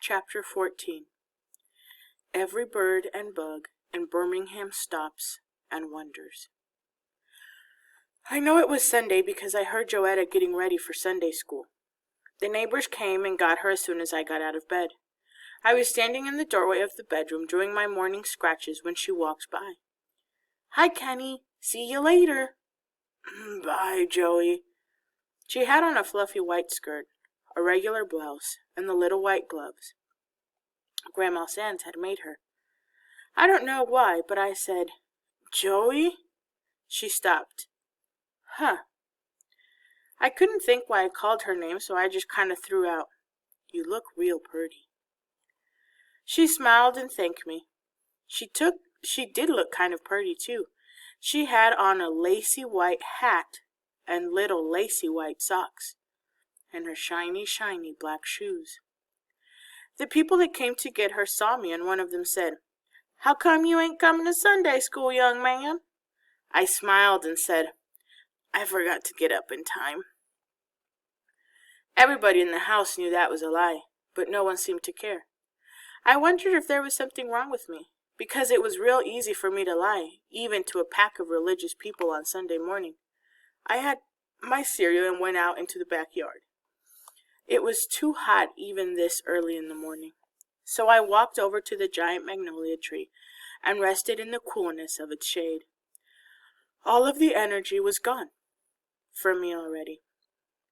Chapter 14. Every bird and bug in Birmingham stops and wonders. I know it was Sunday because I heard Joetta getting ready for Sunday school. The neighbors came and got her as soon as I got out of bed. I was standing in the doorway of the bedroom doing my morning scratches when she walked by. "Hi, Kenny. See you later." "Bye, Joey." She had on a fluffy white skirt, a regular blouse, and the little white gloves Grandma Sands had made her. I don't know why, but I said, "Joey?" She stopped. "Huh." I couldn't think why I called her name, so I just kind of threw out, "You look real pretty." She smiled and thanked me. She did look kind of pretty, too. She had on a lacy white hat and little lacy white socks, and her shiny, shiny black shoes. The people that came to get her saw me, and one of them said, "How come you ain't coming to Sunday school, young man?" I smiled and said, "I forgot to get up in time." Everybody in the house knew that was a lie, but no one seemed to care. I wondered if there was something wrong with me, because it was real easy for me to lie, even to a pack of religious people on Sunday morning. I had my cereal and went out into the backyard. It was too hot even this early in the morning, so I walked over to the giant magnolia tree and rested in the coolness of its shade. All of the energy was gone from me already.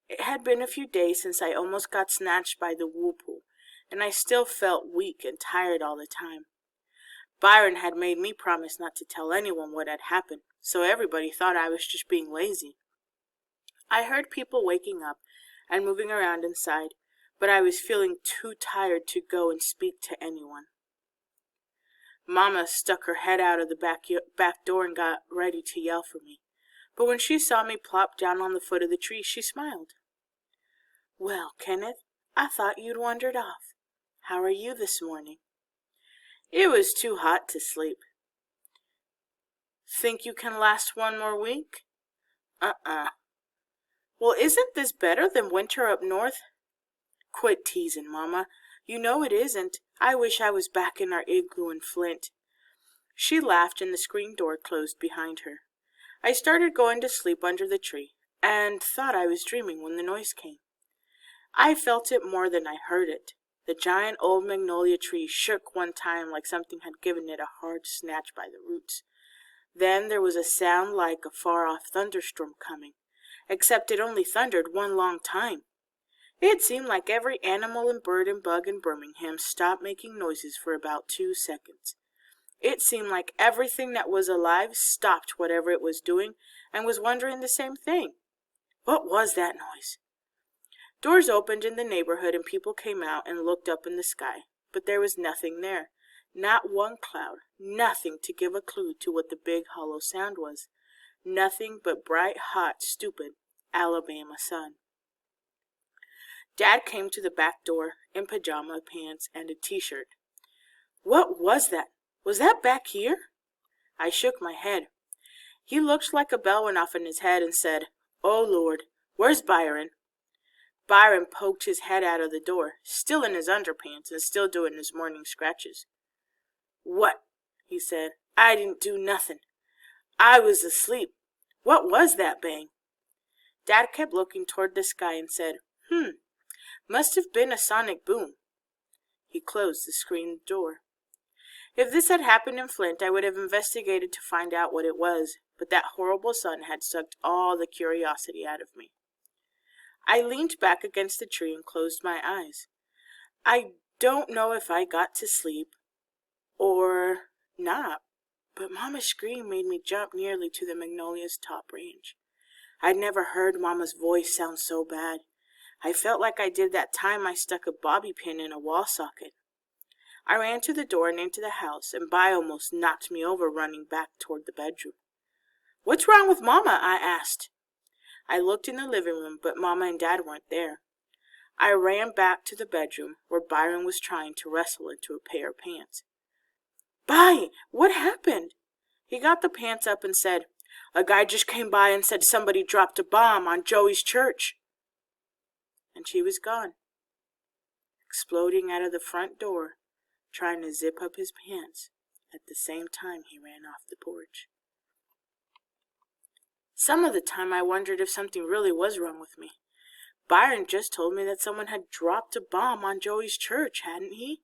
It had been a few days since I almost got snatched by the Whirlpool, and I still felt weak and tired all the time. Byron had made me promise not to tell anyone what had happened, so everybody thought I was just being lazy. I heard people waking up and moving around inside, but I was feeling too tired to go and speak to anyone. Mama stuck her head out of the back door and got ready to yell for me, but when she saw me plop down on the foot of the tree, she smiled. "Well, Kenneth, I thought you'd wandered off. How are you this morning?" "It was too hot to sleep." "Think you can last one more week?" "Well, isn't this better than winter up north?" "Quit teasing, Mama. You know it isn't. I wish I was back in our igloo in Flint." She laughed and the screen door closed behind her. I started going to sleep under the tree and thought I was dreaming when the noise came. I felt it more than I heard it. The giant old magnolia tree shook one time like something had given it a hard snatch by the roots. Then there was a sound like a far-off thunderstorm coming, except it only thundered one long time. It seemed like every animal and bird and bug in Birmingham stopped making noises for about 2 seconds. It seemed like everything that was alive stopped whatever it was doing and was wondering the same thing. What was that noise? Doors opened in the neighborhood and people came out and looked up in the sky, but there was nothing there. Not one cloud, nothing to give a clue to what the big hollow sound was. Nothing but bright, hot, stupid Alabama sun. Dad came to the back door in pajama pants and a t-shirt. "What was that? Was that back here?" I shook my head. He looked like a bell went off in his head and said, "Oh, Lord, where's Byron?" Byron poked his head out of the door, still in his underpants and still doing his morning scratches. "What?" he said. "I didn't do nothing. I was asleep. What was that bang?" Dad kept looking toward the sky and said, Must have been a sonic boom." He closed the screen door. If this had happened in Flint, I would have investigated to find out what it was, but that horrible sun had sucked all the curiosity out of me. I leaned back against the tree and closed my eyes. I don't know if I got to sleep or not, but Mama's scream made me jump nearly to the magnolia's top branch. I'd never heard Mama's voice sound so bad. I felt like I did that time I stuck a bobby pin in a wall socket. I ran to the door and into the house, and Bi almost knocked me over running back toward the bedroom. "What's wrong with Mama?" I asked. I looked in the living room, but Mama and Dad weren't there. I ran back to the bedroom, where Byron was trying to wrestle into a pair of pants. "Bi, what happened?" He got the pants up and said, "A guy just came by and said somebody dropped a bomb on Joey's church." And she was gone. exploding out of the front door, trying to zip up his pants at the same time he ran off the porch. Some of the time I wondered if something really was wrong with me. Byron just told me that someone had dropped a bomb on Joey's church, hadn't he?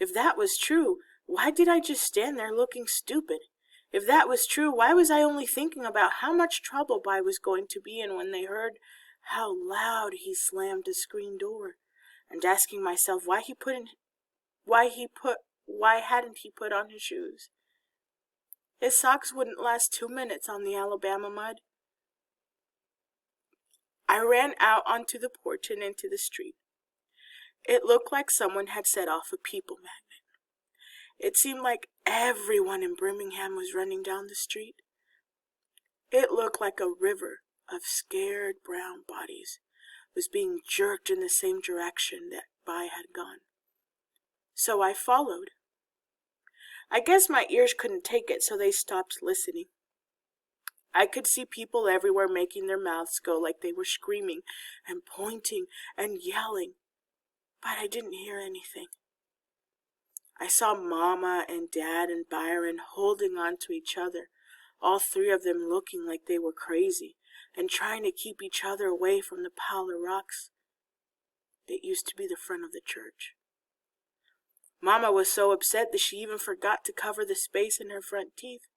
If that was true, why did I just stand there looking stupid? If that was true, why was I only thinking about how much trouble By was going to be in when they heard how loud he slammed the screen door, and asking myself why hadn't he put on his shoes? His socks wouldn't last 2 minutes on the Alabama mud. I ran out onto the porch and into the street. It looked like someone had set off a people magnet. It seemed like everyone in Birmingham was running down the street. It looked like a river of scared brown bodies was being jerked in the same direction that By had gone. So I followed. I guess my ears couldn't take it, so they stopped listening. I could see people everywhere making their mouths go like they were screaming and pointing and yelling, but I didn't hear anything. I saw Mama and Dad and Byron holding on to each other, all three of them looking like they were crazy and trying to keep each other away from the pile of rocks that used to be the front of the church. Mama was so upset that she even forgot to cover the space in her front teeth.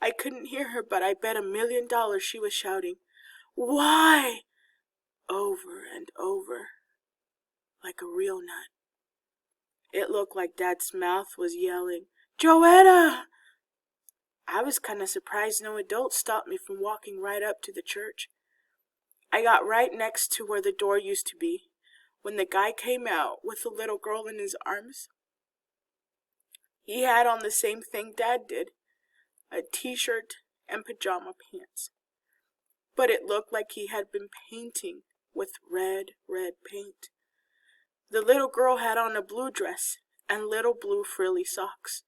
I couldn't hear her, but I bet $1 million she was shouting, "Why?" over and over, like a real nut. It looked like Dad's mouth was yelling, "Joetta!" I was kind of surprised no adult stopped me from walking right up to the church. I got right next to where the door used to be when the guy came out with the little girl in his arms. He had on the same thing Dad did, a t-shirt and pajama pants. But it looked like he had been painting with red paint. The little girl had on a blue dress and little blue frilly socks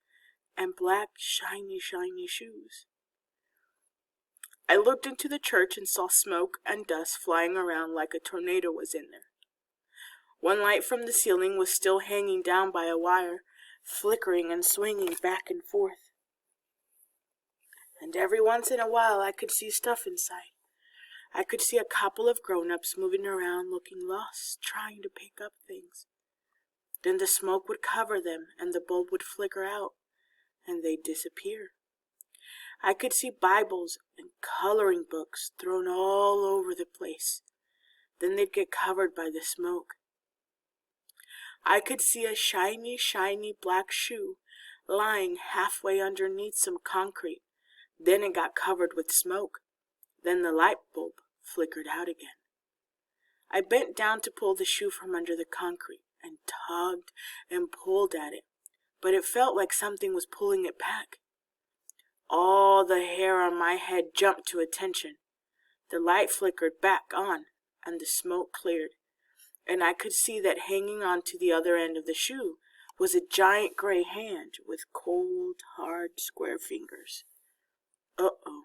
and black shiny shoes. I looked into the church and saw smoke and dust flying around like a tornado was in there. One light from the ceiling was still hanging down by a wire, flickering and swinging back and forth. And every once in a while I could see stuff inside. I could see a couple of grown-ups moving around looking lost, trying to pick up things. Then the smoke would cover them and the bulb would flicker out, and they'd disappear. I could see Bibles and coloring books thrown all over the place. Then they'd get covered by the smoke. I could see a shiny black shoe lying halfway underneath some concrete. Then it got covered with smoke. Then the light bulb flickered out again. I bent down to pull the shoe from under the concrete and tugged and pulled at it, but it felt like something was pulling it back. All the hair on my head jumped to attention. The light flickered back on, and the smoke cleared, and I could see that hanging on to the other end of the shoe was a giant gray hand with cold, hard, square fingers. Uh-oh.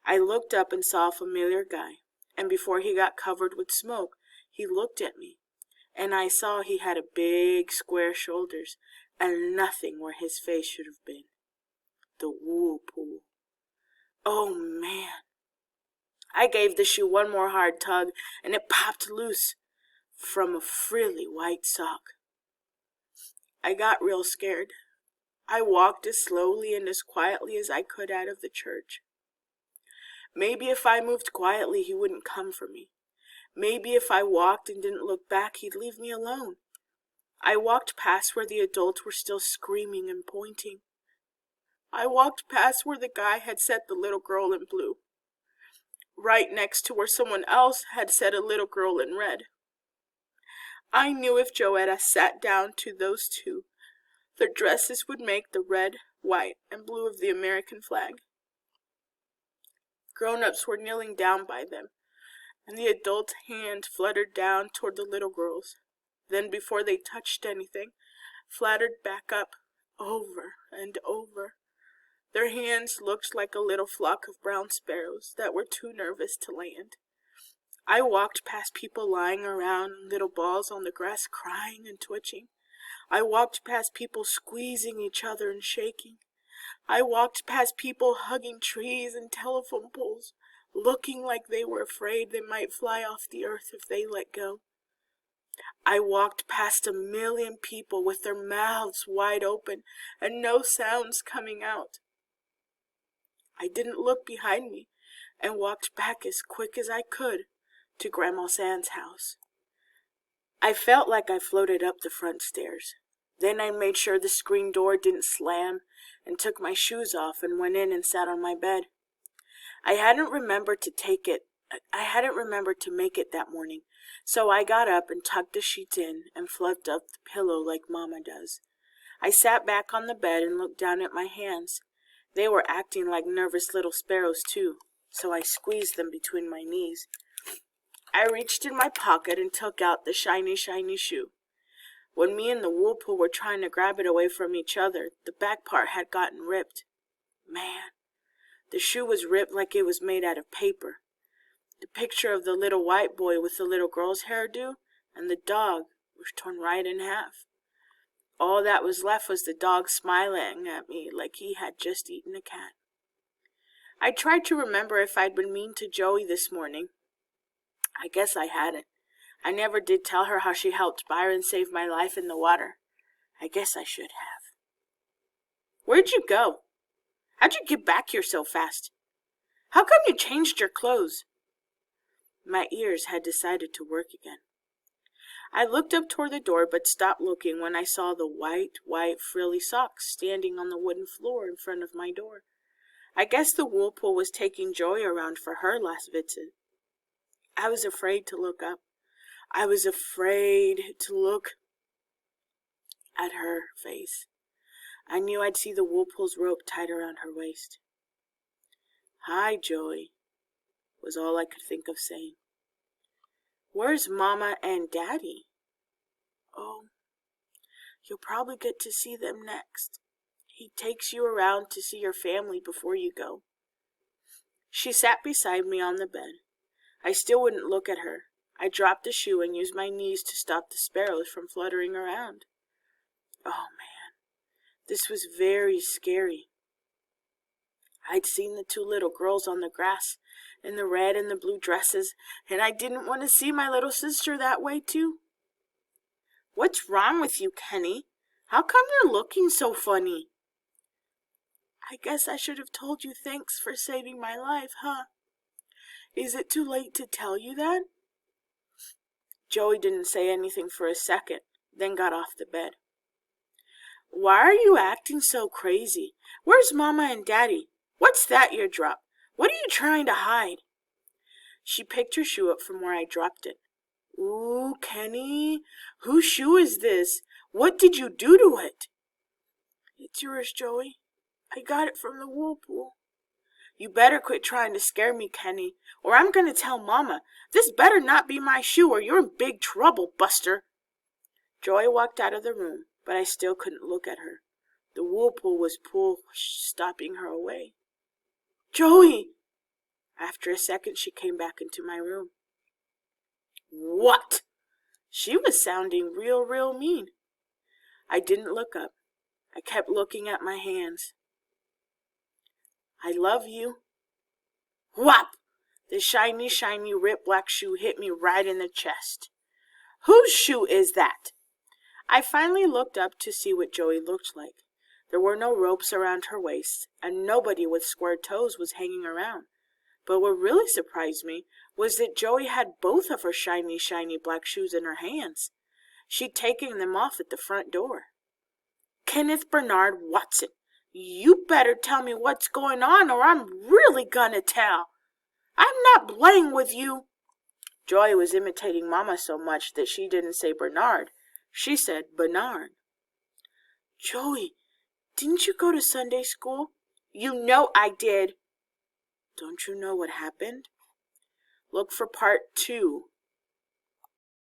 I looked up and saw a familiar guy, and before he got covered with smoke, he looked at me, and I saw he had big, square shoulders, and nothing where his face should have been. The Whirlpool. Oh, man. I gave the shoe one more hard tug, and it popped loose from a frilly white sock. I got real scared. I walked as slowly and as quietly as I could out of the church. Maybe if I moved quietly, he wouldn't come for me. Maybe if I walked and didn't look back, he'd leave me alone. I walked past where the adults were still screaming and pointing. I walked past where the guy had set the little girl in blue, right next to where someone else had set a little girl in red. I knew if Joetta sat down to those two, their dresses would make the red, white, and blue of the American flag. Grown-ups were kneeling down by them, and the adult's hand fluttered down toward the little girls. Then, before they touched anything, fluttered back up, over and over. Their hands looked like a little flock of brown sparrows that were too nervous to land. I walked past people lying around in little balls on the grass, crying and twitching. I walked past people squeezing each other and shaking. I walked past people hugging trees and telephone poles, looking like they were afraid they might fly off the earth if they let go. I walked past 1,000,000 people with their mouths wide open and no sounds coming out. I didn't look behind me and walked back as quick as I could to Grandma Sand's house. I felt like I floated up the front stairs. Then I made sure the screen door didn't slam and took my shoes off and went in and sat on my bed. I hadn't remembered to make it that morning, so I got up and tucked the sheets in and fluffed up the pillow like Mama does. I sat back on the bed and looked down at my hands. They were acting like nervous little sparrows too, so I squeezed them between my knees. I reached in my pocket and took out the shiny, shiny shoe. When me and the Whirlpool were trying to grab it away from each other, the back part had gotten ripped. Man, the shoe was ripped like it was made out of paper. The picture of the little white boy with the little girl's hairdo and the dog was torn right in half. All that was left was the dog smiling at me like he had just eaten a cat. I tried to remember if I'd been mean to Joey this morning. I guess I hadn't. I never did tell her how she helped Byron save my life in the water. I guess I should have. Where'd you go? How'd you get back here so fast? How come you changed your clothes? My ears had decided to work again. I looked up toward the door but stopped looking when I saw the white frilly socks standing on the wooden floor in front of my door. I guess the Whirlpool was taking Joey around for her last visit. I was afraid to look up. I was afraid to look at her face. I knew I'd see the Whirlpool's rope tied around her waist. "Hi, Joey," was all I could think of saying. "Where's Mama and Daddy?" "Oh, you'll probably get to see them next. He takes you around to see your family before you go." She sat beside me on the bed. I still wouldn't look at her. I dropped the shoe and used my knees to stop the sparrows from fluttering around. Oh man, this was very scary. I'd seen the two little girls on the grass in the red and the blue dresses, and I didn't want to see my little sister that way too. "What's wrong with you, Kenny? How come you're looking so funny?" "I guess I should have told you thanks for saving my life, huh? Is it too late to tell you that?" Joey didn't say anything for a second, then got off the bed. "Why are you acting so crazy? Where's Mama and Daddy? What's that you dropped? What are you trying to hide?" She picked her shoe up from where I dropped it. "Ooh, Kenny, whose shoe is this? What did you do to it?" "It's yours, Joey. I got it from the Whirlpool." "You better quit trying to scare me, Kenny, or I'm going to tell Mama. This better not be my shoe or you're in big trouble, Buster." Joey walked out of the room, but I still couldn't look at her. The Whirlpool was stopping her away. "Joey!" After a second, she came back into my room. "What?" She was sounding real mean. I didn't look up. I kept looking at my hands. "I love you." Whop! The shiny ripped black shoe hit me right in the chest. "Whose shoe is that?" I finally looked up to see what Joey looked like. There were no ropes around her waist, and nobody with square toes was hanging around. But what really surprised me was that Joey had both of her shiny black shoes in her hands. She'd taken them off at the front door. "Kenneth Bernard Watson, you better tell me what's going on or I'm really gonna tell. I'm not playing with you." Joey was imitating Mama so much that she didn't say Bernard. She said Bernard. "Joey, didn't you go to Sunday school?" "You know I did." "Don't you know what happened?" Look for part 2